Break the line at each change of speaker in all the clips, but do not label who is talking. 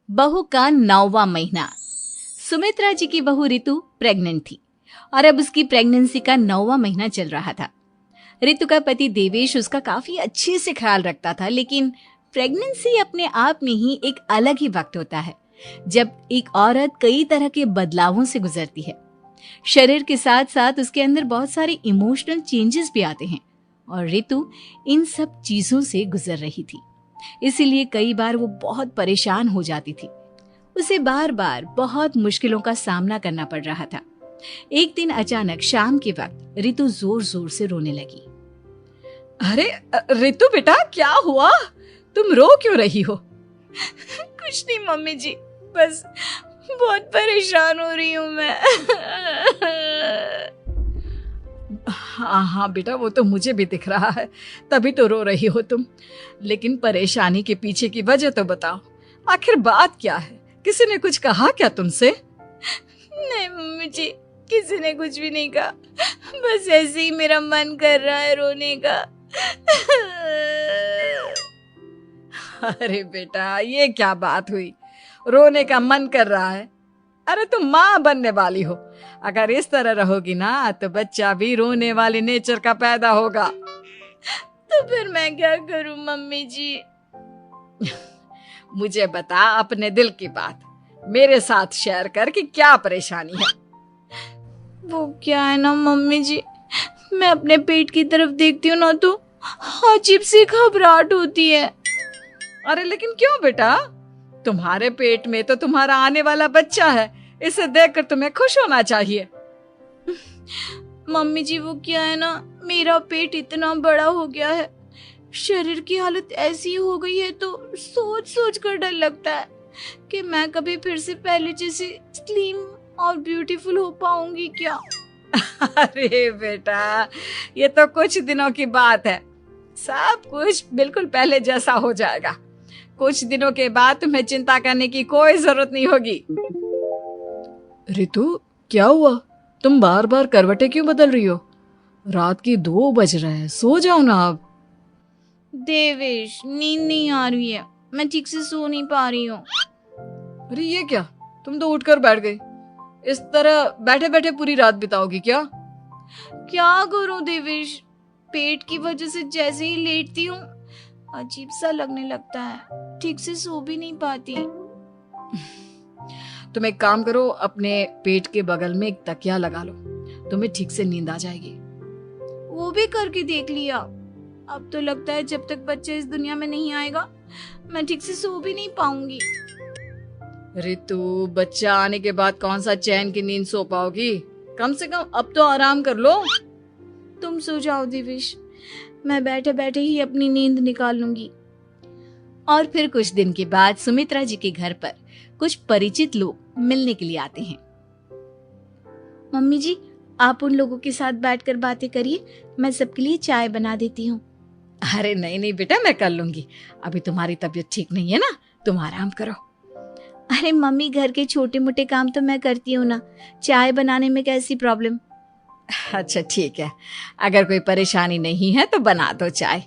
बहू का 9वां महीना। सुमित्रा जी की बहू रितु प्रेग्नेंट थी और अब उसकी प्रेगनेंसी का 9वां महीना चल रहा था। रितु का पति देवेश उसका काफी अच्छे से ख्याल रखता था, लेकिन प्रेगनेंसी अपने आप में ही एक अलग ही वक्त होता है जब एक औरत कई तरह के बदलावों से गुजरती है। शरीर के साथ साथ उसके अंदर बहुत सारे इमोशनल चेंजेस भी आते हैं और रितु इन सब चीजों से गुजर रही थी। इसीलिए कई बार वो बहुत परेशान हो जाती थी। उसे बार बार बहुत मुश्किलों का सामना करना पड़ रहा था। एक दिन अचानक शाम के वक्त रितु जोर जोर से रोने लगी।
अरे रितु बेटा, क्या हुआ? तुम रो क्यों रही हो?
कुछ नहीं मम्मी जी, बस बहुत परेशान हो रही हूँ मैं।
हाँ बेटा, वो तो मुझे भी दिख रहा है, तभी तो रो रही हो तुम। लेकिन परेशानी के पीछे की वजह तो बताओ, आखिर बात क्या है? किसी ने कुछ कहा क्या तुमसे?
नहीं मम्मी जी, किसी ने कुछ भी नहीं कहा, बस ऐसे ही मेरा मन कर रहा है रोने का।
अरे बेटा, ये क्या बात हुई? रोने का मन कर रहा है? अरे तुम माँ बनने वाली हो, अगर इस तरह रहोगी ना तो बच्चा भी रोने वाले नेचर का पैदा होगा।
तो फिर मैं क्या करूं मम्मी जी?
मुझे बता अपने दिल की बात, मेरे साथ शेयर कर कि क्या परेशानी है।
वो क्या है ना मम्मी जी, मैं अपने पेट की तरफ देखती हूँ ना तो अजीब सी घबराहट होती है।
अरे लेकिन क्यों बेटा? तुम्हारे पेट में तो तुम्हारा आने वाला बच्चा है, इसे देखकर तुम्हें खुश होना चाहिए।
मम्मी जी वो क्या है ना, मेरा पेट इतना बड़ा हो गया है, शरीर की हालत ऐसी हो गई है तो सोच सोच कर डर लगता है कि मैं कभी फिर से पहले जैसी स्लिम और ब्यूटीफुल हो पाऊंगी क्या।
अरे बेटा, ये तो कुछ दिनों की बात है, सब कुछ बिल्कुल पहले जैसा हो जाएगा। कुछ दिनों के बाद तुम्हें चिंता करने की कोई जरूरत नहीं होगी। रितु, क्या हुआ? तुम बार बार करवटें क्यों बदल रही हो? रात के 2 बज रहे हैं, सो जाओ ना अब।
देवेश, नींद नहीं आ रही है, मैं ठीक से सो नहीं पा रही हूँ।
अरे ये क्या, तुम तो उठकर बैठ गई। इस तरह बैठे बैठे पूरी रात बिताओगी क्या?
क्या करूं देवेश, पेट की वजह से जैसे ही लेटती हूँ अजीब सा लगने लगता है, ठीक से सो भी नहीं पाती।
तुम एक काम करो, अपने पेट के बगल में एक तकिया लगा लो, तुम्हें ठीक से नींद आ जाएगी।
वो भी करके देख लिया, अब तो लगता है जब तक बच्चा इस दुनिया में नहीं आएगा मैं ठीक से सो भी नहीं पाऊंगी।
रितु, बच्चा आने के बाद कौन सा चैन की नींद सो पाओगी? कम से कम अब तो आराम कर लो।
तुम सो जाओ देवेश, मैं बैठे बैठे ही अपनी नींद निकाल लूंगी।
और फिर कुछ दिन के बाद सुमित्रा जी के घर पर कुछ परिचित लोग मिलने के लिए आते हैं।
मम्मी जी, आप उन लोगों के साथ बैठकर बातें करिए, मैं सबके लिए चाय बना देती हूँ।
अरे नहीं नहीं बेटा, मैं कर लूंगी, अभी तुम्हारी तबीयत ठीक नहीं है ना, तुम आराम करो।
अरे मम्मी, घर के छोटे मोटे काम तो मैं करती हूँ ना, चाय बनाने में कैसी प्रॉब्लम?
अच्छा ठीक है, अगर कोई परेशानी नहीं है तो बना दो चाय।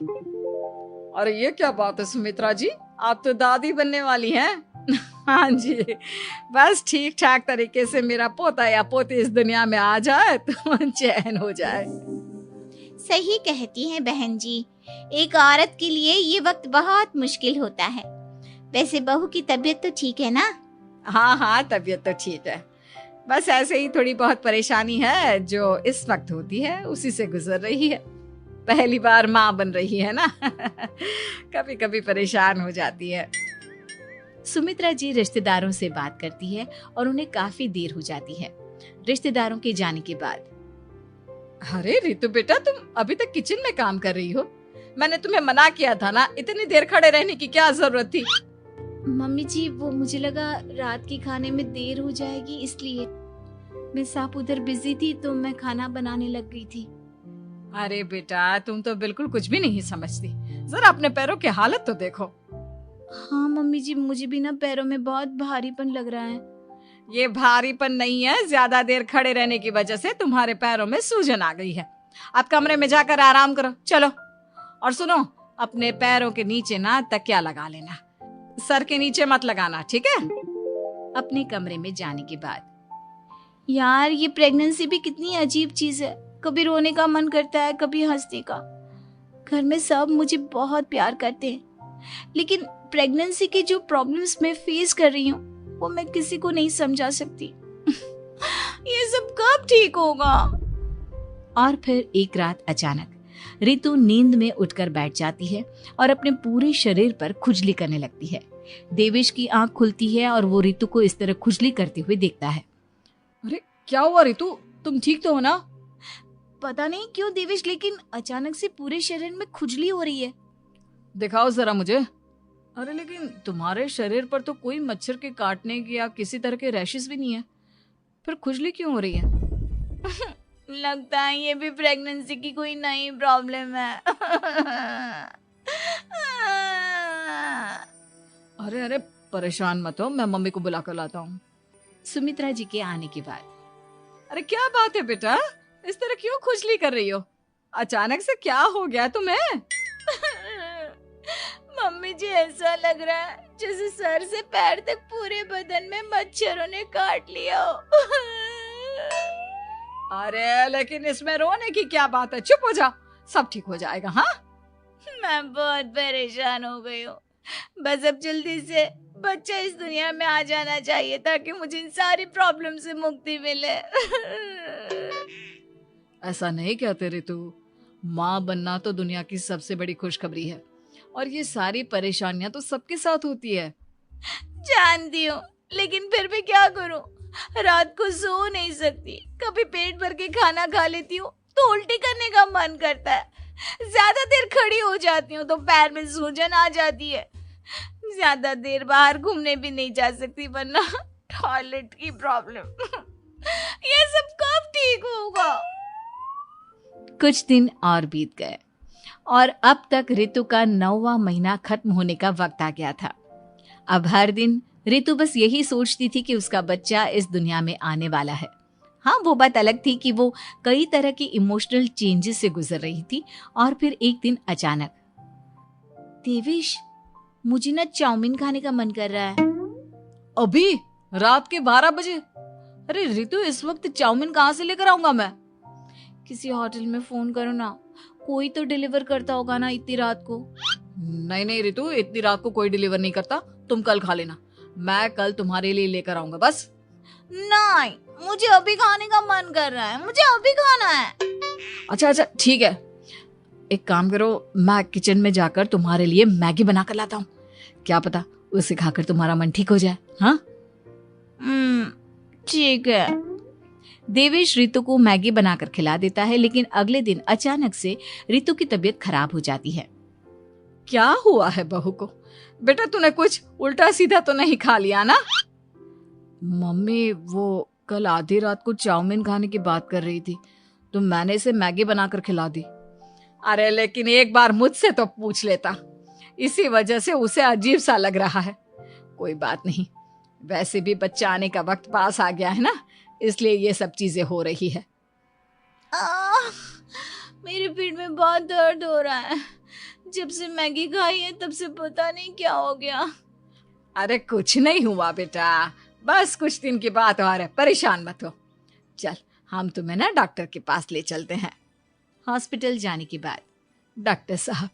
अरे ये क्या बात है सुमित्रा जी, आप तो दादी बनने वाली हैं। हाँ जी, बस ठीक ठाक तरीके से मेरा पोता या पोती इस दुनिया में आ जाए तो चैन हो जाए।
सही कहती हैं बहन जी, एक औरत के लिए ये वक्त बहुत मुश्किल होता है। वैसे बहू की तबीयत तो ठीक है ना?
हाँ, तबीयत तो ठीक है, बस ऐसे ही थोड़ी बहुत परेशानी है जो इस वक्त होती है, उसी से गुजर रही है। पहली बार माँ बन रही है ना, कभी कभी परेशान हो जाती है।
सुमित्रा जी रिश्तेदारों से बात करती है और उन्हें काफी देर हो जाती है। रिश्तेदारों के जाने के बाद,
अरे रितु बेटा, तुम अभी तक किचन में काम कर रही हो? मैंने तुम्हें मना किया था ना, इतनी देर खड़े रहने की क्या जरूरत थी?
मम्मी जी, वो मुझे लगा रात के खाने में देर हो जाएगी, इसलिए मैं साफ उधर बिजी थी तो मैं खाना बनाने लग गई थी।
अरे बेटा, तुम तो बिल्कुल कुछ भी नहीं समझती, जरा अपने पैरों की हालत तो देखो।
हाँ मम्मी जी, मुझे भी ना पैरों में बहुत भारीपन लग रहा है।
ये भारीपन नहीं है, ज्यादा देर खड़े रहने की वजह से तुम्हारे पैरों में सूजन आ गई है। आप कमरे में जाकर आराम करो, चलो। और सुनो, अपने पैरों के नीचे ना तकिया लगा लेना, सर के नीचे मत लगाना, ठीक है?
अपने कमरे में जाने के बाद
यार ये प्रेगनेंसी भी कितनी अजीब चीज है, कभी रोने का मन करता है, कभी हंसने का। घर में सब मुझे बहुत प्यार करते हैं, लेकिन प्रेगनेंसी की जो प्रॉब्लम्स मैं फेस कर रही हूँ वो मैं किसी को नहीं समझा सकती। ये सब कब ठीक होगा?
और फिर एक रात अचानक रितु नींद में उठकर बैठ जाती है और अपने पूरे शरीर पर खुजली करने लगती है। देवेश की आंख खुलती है और वो रितु को इस तरह खुजली करते हुए देखता है।
अरे क्या हुआ रितु, तुम ठीक तो हो ना?
पता नहीं क्यों देवेश, लेकिन अचानक से पूरे शरीर में खुजली हो रही है।
दिखाओ जरा मुझे। अरे लेकिन तुम्हारे शरीर पर तो कोई मच्छर के काटने की या किसी तरह के रैशेस भी नहीं है, फिर खुजली क्यों हो रही है?
लगता है ये भी प्रेगनेंसी की कोई नई प्रॉब्लम है।
अरे अरे परेशान मत हो, मैं मम्मी को बुला कर लाता हूँ।
सुमित्रा जी के आने के बाद
अरे क्या बात है बेटा, इस तरह क्यों खुजली कर रही हो? अचानक से क्या हो गया तुम्हें?
मम्मी जी ऐसा लग रहा है जैसे सर से पैर तक पूरे बदन में मच्छरों ने काट लिया हो।
अरे लेकिन इसमें रोने की क्या बात है, चुप हो जा, सब ठीक हो जाएगा। हाँ
मैं बहुत परेशान हो गई हूँ, बस अब जल्दी से बच्चा इस दुनिया में आ जाना चाहिए ताकि मुझे इन सारी प्रॉब्लम से मुक्ति मिले।
ऐसा नहीं कहते रितु, माँ बनना तो दुनिया की सबसे बड़ी खुशखबरी है और ये सारी परेशानियां तो सबके साथ होती है।
जानती हूँ, लेकिन फिर भी क्या करूँ, रात को सो नहीं सकती। कभी पेट भर के खाना खा लेती हूँ तो उल्टी करने का मन करता है। ज्यादा देर खड़ी हो जाती हूँ तो पैर में सूजन आ जाती है। ज्यादा देर बाहर घूमने भी नहीं जा सकती वरना टॉयलेट की प्रॉब्लम। ये सब कब ठीक होगा?
कुछ दिन और बीत गए और अब तक रितु का 9वां महीना खत्म होने का वक्त आ गया था। अब हर दिन रितु बस यही सोचती थी कि उसका बच्चा इस दुनिया में आने वाला है। हाँ, वो बात अलग थी कि वो कई तरह की इमोशनल चेंजेस से गुजर रही थी और फिर एक दिन अचानक,
देवेश मुझे ना चाउमीन खाने का मन कर रहा है।
अभी रात के 12 बजे? अरे रितु, इस वक्त चाउमीन कहाँ से लेकर आऊंगा मैं?
किसी होटल में फोन करो ना, कोई तो डिलीवर करता होगा ना इतनी रात को।
नहीं नहीं रितु, इतनी रात को कोई डिलीवर नहीं करता, तुम कल खा लेना, मैं कल तुम्हारे लिए लेकर आऊंगा बस।
नहीं, मुझे अभी खाने का मन कर रहा है, मुझे अभी खाना है।
अच्छा अच्छा ठीक है, एक काम करो, मैं किचन में जाकर तुम्हारे लिए मैगी बना कर लाता हूँ, क्या पता उसे खाकर तुम्हारा मन ठीक हो जाए। हाँ
ठीक है।
देवेश रितु को मैगी बनाकर खिला देता है, लेकिन अगले दिन अचानक से रितु की तबीयत खराब हो जाती है।
क्या हुआ है बहू को? बेटा तूने कुछ उल्टा सीधा तो नहीं खा लिया ना? मम्मी वो कल आधी रात को चाउमीन खाने की बात कर रही थी तो मैंने इसे मैगी बनाकर खिला दी। अरे लेकिन एक बार मुझसे तो पूछ लेता, इसी वजह से उसे अजीब सा लग रहा है। कोई बात नहीं, वैसे भी बच्चा आने का वक्त पास आ गया है ना, इसलिए ये सब चीजें हो रही है।
मेरे पेट में बहुत दर्द हो रहा है, जब से मैगी खाई है तब से पता नहीं क्या हो गया।
अरे कुछ नहीं हुआ बेटा, बस कुछ दिन की बात और है, परेशान मत हो। चल हम तुम्हें ना डॉक्टर के पास ले चलते हैं।
हॉस्पिटल जाने के बाद,
डॉक्टर साहब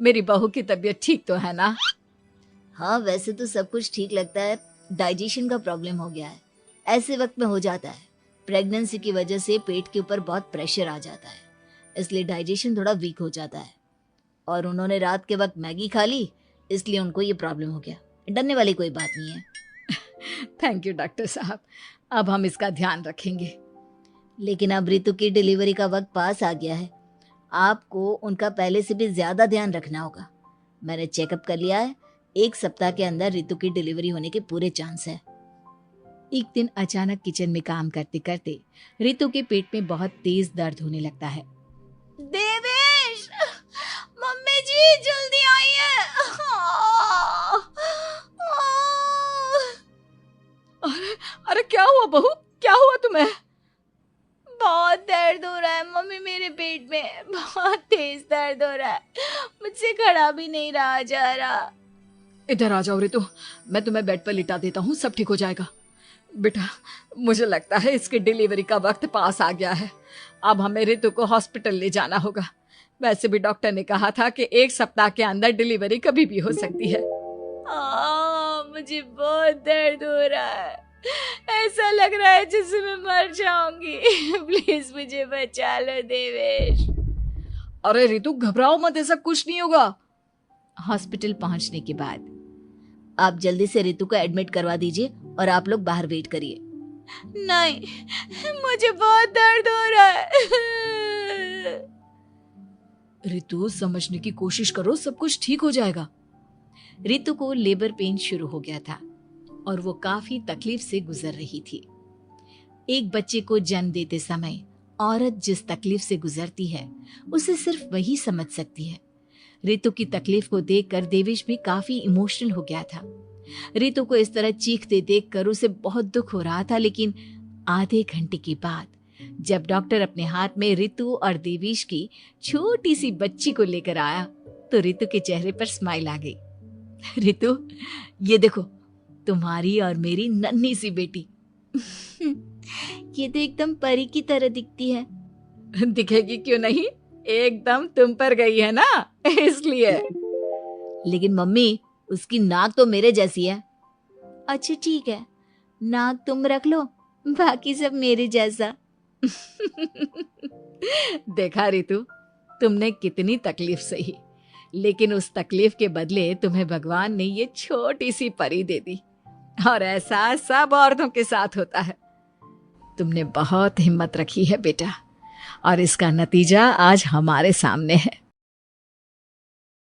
मेरी बहू की तबीयत ठीक तो है ना?
हाँ वैसे तो सब कुछ ठीक लगता है, डाइजेशन का प्रॉब्लम हो गया है, ऐसे वक्त में हो जाता है। प्रेगनेंसी की वजह से पेट के ऊपर बहुत प्रेशर आ जाता है, इसलिए डाइजेशन थोड़ा वीक हो जाता है। और उन्होंने रात के वक्त मैगी खा ली, इसलिए उनको ये प्रॉब्लम हो गया। डरने वाली कोई बात नहीं है।
थैंक यू डॉक्टर साहब, अब हम इसका ध्यान रखेंगे।
लेकिन अब रितु की डिलीवरी का वक्त पास आ गया है, आपको उनका पहले से भी ज्यादा ध्यान रखना होगा। मैंने चेकअप कर लिया है, 1 सप्ताह के अंदर रितु की डिलीवरी होने के पूरे चांस है।
एक दिन अचानक किचन में काम करते करते रितु के पेट में बहुत तेज दर्द होने लगता है।
देवेश, मम्मी जी जल्दी आइए।
अरे क्या हुआ बहू, क्या हुआ तुम्हें?
बहुत दर्द हो रहा है मम्मी, मेरे पेट में बहुत तेज दर्द हो रहा है, मुझसे खड़ा भी नहीं रहा जा रहा।
इधर आ जाओ रितु, मैं तुम्हें बेड पर लिटा देता हूँ, सब ठीक हो जाएगा। बेटा, मुझे लगता है इसकी डिलीवरी का वक्त पास आ गया है। अब हमें रितु को हॉस्पिटल ले जाना होगा। वैसे भी डॉक्टर ने कहा था कि 1 सप्ताह के अंदर डिलीवरी कभी भी हो सकती है।
मुझे बहुत दर्द हो रहा है, ऐसा लग रहा है जैसे मैं मर जाऊंगी। प्लीज मुझे बचा लो देवेश।
अरे रितु, घबराओ मत, ऐसा कुछ नहीं होगा।
हॉस्पिटल पहुंचने के बाद
आप जल्दी से रितु को एडमिट करवा दीजिए और आप लोग बाहर वेट करिए।
नहीं, मुझे बहुत दर्द हो रहा है।
रितु, समझने की कोशिश करो, सब कुछ ठीक हो जाएगा।
रितु को लेबर पेन शुरू हो गया था और वो काफी तकलीफ से गुजर रही थी। एक बच्चे को जन्म देते समय औरत जिस तकलीफ से गुजरती है उसे सिर्फ वही समझ सकती है। रितु की तकलीफ को देखकर देवेश भी काफी इमोशनल हो गया था। रितु को इस तरह चीखते देखकर उसे बहुत दुख हो रहा था, लेकिन आधे घंटे के बाद जब डॉक्टर अपने हाथ में रितु और देवेश की छोटी सी बच्ची को लेकर आया तो रितु के चेहरे पर स्माइल आ गई। रितु, ये देखो, तुम्हारी और मेरी नन्ही सी बेटी।
ये तो एकदम परी की तरह दिखती है।
दिखेगी क्यों नहीं, एकदम तुम पर गई है ना, इसलिए।
लेकिन मम्मी, उसकी नाक तो मेरे जैसी है।
अच्छा ठीक है, नाक तुम रख लो, बाकी सब मेरे जैसा।
देखा रितु, तुमने कितनी तकलीफ सही, लेकिन उस तकलीफ के बदले तुम्हें भगवान ने ये छोटी सी परी दे दी। और ऐसा सब औरतों के साथ होता है। तुमने बहुत हिम्मत रखी है बेटा, और इसका नतीजा आज हमारे सामने है।